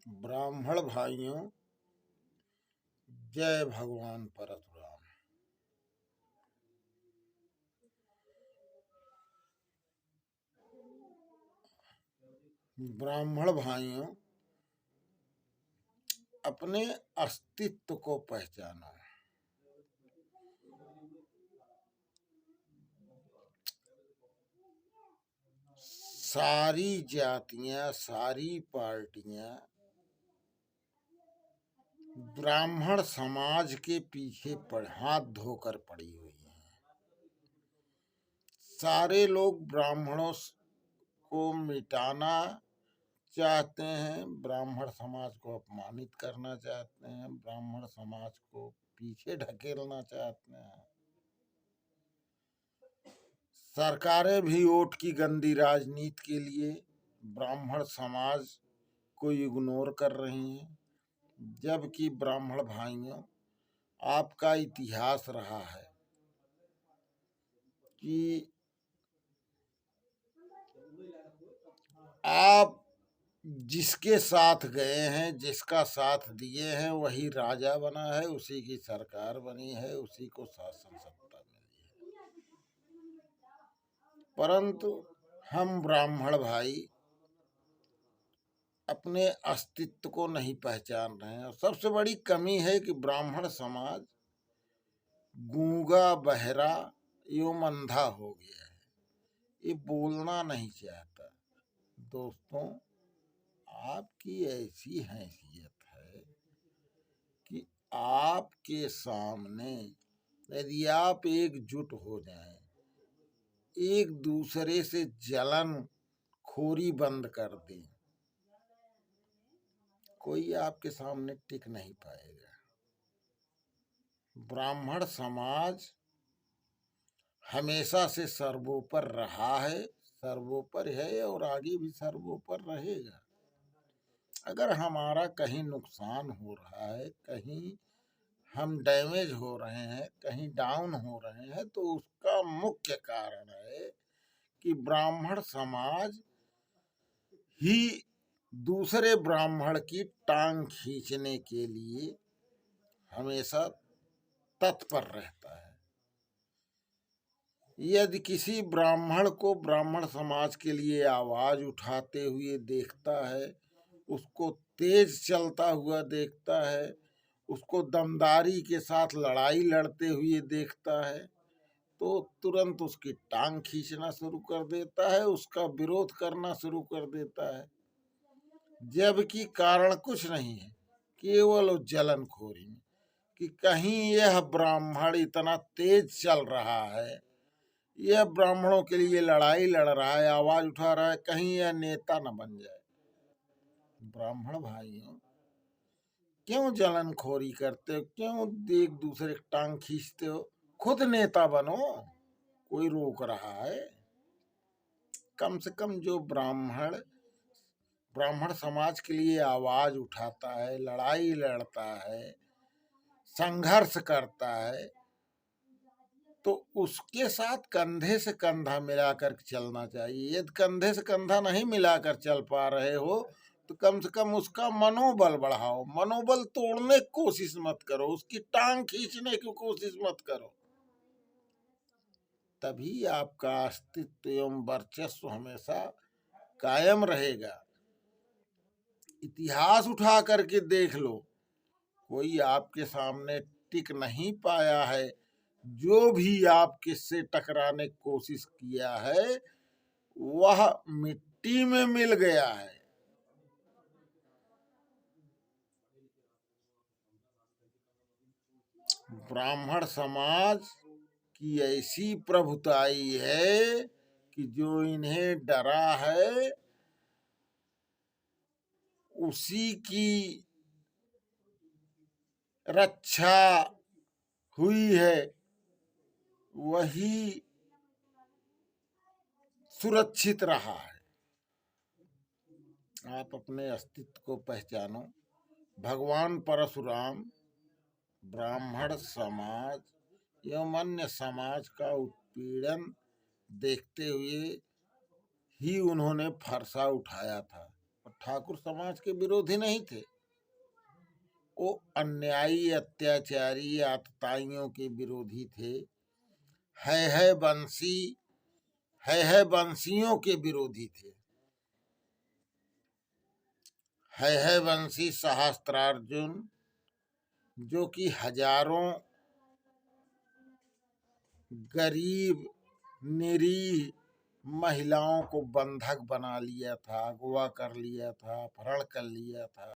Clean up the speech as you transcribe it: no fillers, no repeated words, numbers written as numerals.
ब्राह्मण भाइयों, जय भगवान परशुराम। ब्राह्मण भाइयों, अपने अस्तित्व को पहचानो। सारी जातियां, सारी पार्टियां ब्राह्मण समाज के पीछे हाथ धोकर पड़ी हुई हैं। सारे लोग ब्राह्मणों को मिटाना चाहते हैं, ब्राह्मण समाज को अपमानित करना चाहते हैं, ब्राह्मण समाज को पीछे ढकेलना चाहते हैं। सरकारें भी वोट की गंदी राजनीति के लिए ब्राह्मण समाज को इग्नोर कर रही हैं, जबकि ब्राह्मण भाइयों, आपका इतिहास रहा है कि आप जिसके साथ गए हैं, जिसका साथ दिए हैं, वही राजा बना है, उसी की सरकार बनी है, उसी को शासन सत्ता मिली है। परंतु हम ब्राह्मण भाई अपने अस्तित्व को नहीं पहचान रहे हैं। और सबसे बड़ी कमी है कि ब्राह्मण समाज गूंगा, बहरा एवं अंधा हो गया है। ये बोलना नहीं चाहता। दोस्तों, आपकी ऐसी हैसियत है कि आपके सामने यदि आप एकजुट हो जाएं, एक दूसरे से जलन खोरी बंद कर दें, कोई आपके सामने टिक नहीं पाएगा। ब्राह्मण समाज हमेशा से सर्वोपर रहा है, सर्वोपर है और आगे भी सर्वोपर रहेगा। अगर हमारा कहीं नुकसान हो रहा है, कहीं हम डैमेज हो रहे हैं, कहीं डाउन हो रहे हैं, तो उसका मुख्य कारण है कि ब्राह्मण समाज ही दूसरे ब्राह्मण की टांग खींचने के लिए हमेशा तत्पर रहता है। यदि किसी ब्राह्मण को ब्राह्मण समाज के लिए आवाज उठाते हुए देखता है, उसको तेज चलता हुआ देखता है, उसको दमदारी के साथ लड़ाई लड़ते हुए देखता है, तो तुरंत उसकी टांग खींचना शुरू कर देता है, उसका विरोध करना शुरू कर देता है। जबकि कारण कुछ नहीं है, केवल जलनखोरी में कि कहीं यह ब्राह्मण इतना तेज चल रहा है, यह ब्राह्मणों के लिए लड़ाई लड़ रहा है, आवाज उठा रहा है, कहीं यह नेता न बन जाए। ब्राह्मण भाइयों, क्यों जलनखोरी करते हो? क्यों एक दूसरे की टांग खींचते हो? खुद नेता बनो, कोई रोक रहा है? कम से कम जो ब्राह्मण समाज के लिए आवाज उठाता है, लड़ाई लड़ता है, संघर्ष करता है, तो उसके साथ कंधे से कंधा मिलाकर चलना चाहिए। यदि कंधे से कंधा नहीं मिलाकर चल पा रहे हो, तो कम से कम उसका मनोबल बढ़ाओ। मनोबल तोड़ने की कोशिश मत करो, उसकी टांग खींचने की कोशिश मत करो। तभी आपका अस्तित्व एवं वर्चस्व हमेशा कायम रहेगा। इतिहास उठा करके देख लो, कोई आपके सामने टिक नहीं पाया है। जो भी आपके से टकराने की कोशिश किया है, वह मिट्टी में मिल गया है। ब्राह्मण समाज की ऐसी प्रभुताई है कि जो इन्हें डरा है, उसी की रक्षा हुई है, वही सुरक्षित रहा है। आप अपने अस्तित्व को पहचानो। भगवान परशुराम ब्राह्मण समाज एवं अन्य समाज का उत्पीड़न देखते हुए ही उन्होंने फरसा उठाया था। ठाकुर समाज के विरोधी नहीं थे, वो अन्यायी अत्याचारी आतताइयों के विरोधी थे। है बंसियों के विरोधी थे। है बंसी सहस्त्रार्जुन, जो कि हजारों गरीब निरीह महिलाओं को बंधक बना लिया था, अगवा कर लिया था, अपहरण कर लिया था।